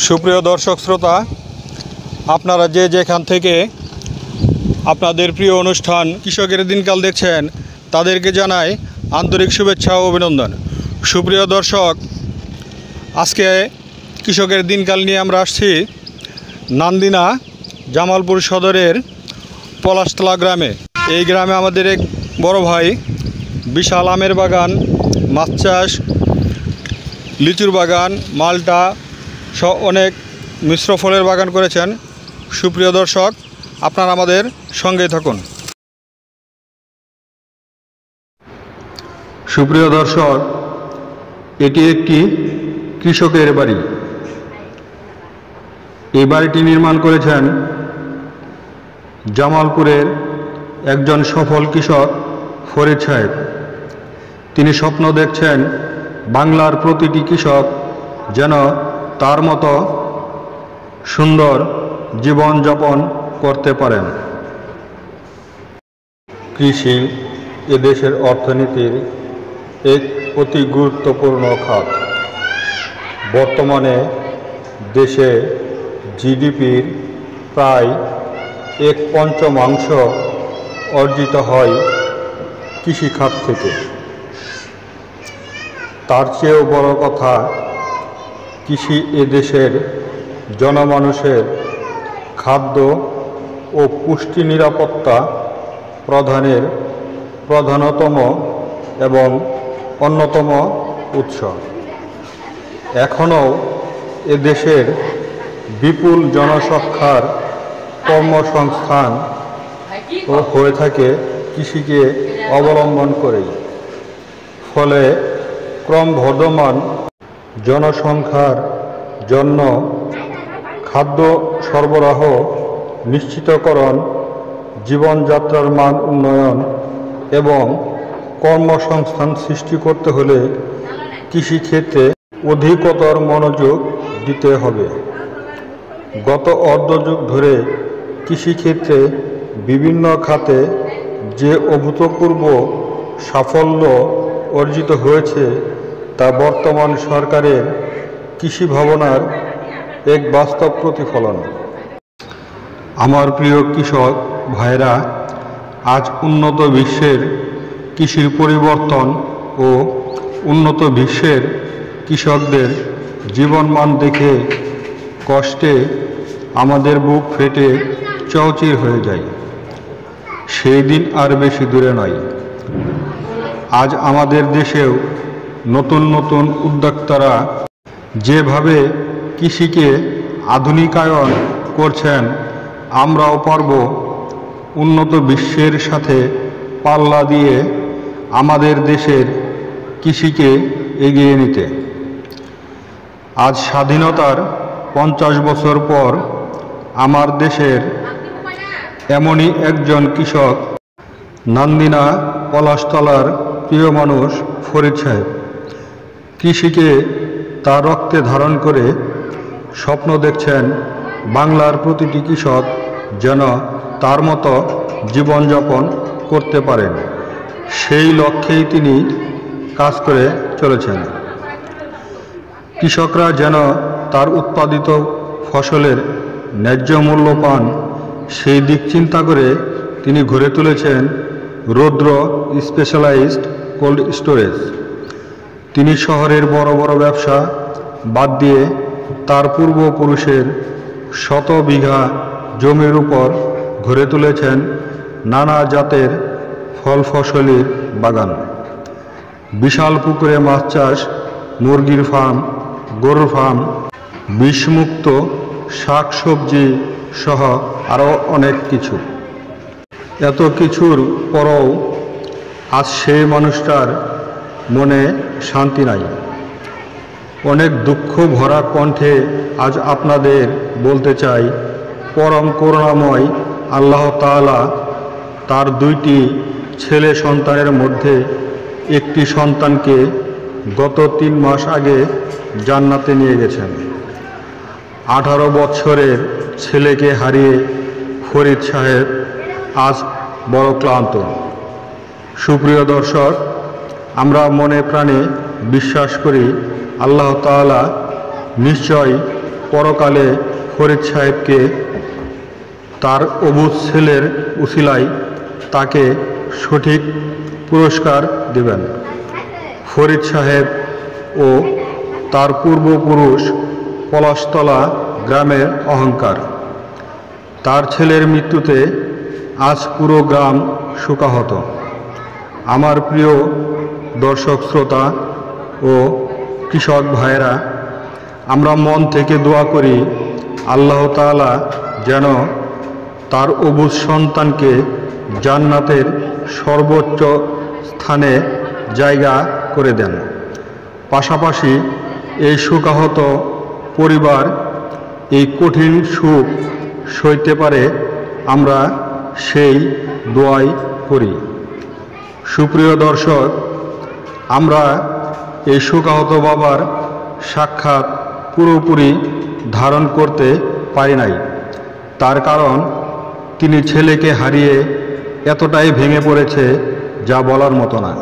সুপ্রিয় দর্শক শ্রোতা, আপনারা যে যেখান থেকে আপনাদের প্রিয় অনুষ্ঠান কৃষকের দিনকাল দেখছেন, তাদেরকে জানাই আন্তরিক শুভেচ্ছা ও অভিনন্দন। সুপ্রিয় দর্শক, আজকে কৃষকের দিনকাল নিয়ে আমরা আসছি নান্দিনা জামালপুর সদরের পলাশতলা গ্রামে। এই গ্রামে আমাদের এক বড় ভাই বিশাল আমের বাগান, মাছ চাষ, লিচুর বাগান, মালটা সহ অনেক মিশ্র ফলের বাগান করেছেন। সুপ্রিয় দর্শক, আপনারা আমাদের সঙ্গে থাকুন। সুপ্রিয় দর্শক, এটি একটি কৃষকের বাড়ি। এই বাড়িটি নির্মাণ করেছেন জামালপুরের একজন সফল কৃষক ফরিদ সাহেব। তিনি স্বপ্ন দেখছেন বাংলার প্রতিটি কৃষক যেন তার মতো সুন্দর জীবনযাপন করতে পারেন। কৃষি এদেশের অর্থনীতির এক অতি গুরুত্বপূর্ণ খাত। বর্তমানে দেশে জিডিপির প্রায় 1/5 অর্জিত হয় কৃষিখাত থেকে। তার চেয়েও বড় কথা, কৃষি এদেশের জনমানুষের খাদ্য ও পুষ্টি নিরাপত্তা প্রদানের প্রধানতম এবং অন্যতম উৎস। এখনও এদেশের বিপুল জনসংখ্যার কর্মসংস্থান হয়ে থাকে কৃষিকে অবলম্বন করেই। ফলে ক্রমবর্ধমান জনসংখ্যার জন্য খাদ্য সরবরাহ নিশ্চিতকরণ, জীবনযাত্রার মান উন্নয়ন এবং কর্মসংস্থান সৃষ্টি করতে হলে কৃষিক্ষেত্রে অধিকতর মনোযোগ দিতে হবে। গত অর্ধযুগ ধরে কৃষিক্ষেত্রে বিভিন্ন খাতে যে অভূতপূর্ব সাফল্য অর্জিত হয়েছে, তা বর্তমান সরকারের কৃষি ভাবনার এক বাস্তব প্রতিফলন। আমার প্রিয় কৃষক ভাইরা, আজ উন্নত বিশ্বের কৃষির পরিবর্তন ও উন্নত বিশ্বের কৃষকদের জীবনমান দেখে কষ্টে আমাদের বুক ফেটে চৌচির হয়ে যায়। সেই দিন আর বেশি দূরে নয়। আজ আমাদের দেশেও নতুন নতুন উদ্যোক্তারা যেভাবে কৃষিকে আধুনিকায়ন করছেন, আমরাও পারব উন্নত বিশ্বের সাথে পাল্লা দিয়ে আমাদের দেশের কৃষিকে এগিয়ে নিতে। আজ স্বাধীনতার 50 বছর পর আমার দেশের এমনই একজন কৃষক, নান্দিনা পলাশতলার প্রিয় মানুষ ফরিদ সাহেব। কৃষিকে তার রক্তে ধারণ করে স্বপ্ন দেখছেন বাংলার প্রতিটি কৃষক যেন তার মতো জীবনযাপন করতে পারেন। সেই লক্ষ্যেই তিনি কাজ করে চলেছেন। কৃষকরা যেন তার উৎপাদিত ফসলের ন্যায্য মূল্য পান, সেই দিক চিন্তা করে তিনি গড়ে তুলেছেন রৌদ্র স্পেশালাইজড কোল্ড স্টোরেজ। তিনি শহরের বড় বড় ব্যবসা বাদ দিয়ে তার পূর্বপুরুষের শত বিঘা জমির উপর গড়ে তুলেছেন নানা জাতের ফল ফসলের বাগান। বিশাল পুকুরে মাছ চাষ, মুরগির ফার্ম, গরুর ফার্ম, বিষমুক্ত শাকসবজি সহ আরও অনেক কিছু। এত কিছুর পরও আজ সেই মানুষটার মনে শান্তি নাই। অনেক দুঃখ ভরা কণ্ঠে আজ আপনাদের বলতে চাই, পরম করুণাময় আল্লাহ তাআলা তার 2টি ছেলে সন্তানের মধ্যে একটি সন্তানকে গত 3 মাস আগে জান্নাতে নিয়ে গেছেন। 18 বছরের ছেলেকে হারিয়ে ফরিদ সাহেব আজ বড় ক্লান্ত। সুপ্রিয় দর্শক, আমরা মনে প্রাণে বিশ্বাস করি আল্লাহ তাআলা নিশ্চয় পরকালে ফরিদ সাহেবকে তার অবুঝ ছেলের উসিলায় তাকে সঠিক পুরস্কার দেবেন। ফরিদ সাহেব ও তার পূর্বপুরুষ পলাশতলা গ্রামের অহংকার। তার ছেলের মৃত্যুতে আজ পুরো গ্রাম শোকাহত। আমার প্রিয় দর্শক শ্রোতা ও কৃষক ভাইয়েরা, আমরা মন থেকে দোয়া করি আল্লাহ তাআলা যেন তার অবুঝ সন্তানকে জান্নাতের সর্বোচ্চ স্থানে জায়গা করে দেন। পাশাপাশি এই শোকাহত পরিবার এই কঠিন সুখ সইতে পারে, আমরা সেই দোয়াই করি। সুপ্রিয় দর্শক, আমরা এই শোকাহত বাবার সাক্ষাৎ পুরোপুরি ধারণ করতে পারি নাই। তার কারণ তিনি ছেলেকে হারিয়ে এতটাই ভেঙে পড়েছে যা বলার মতো না।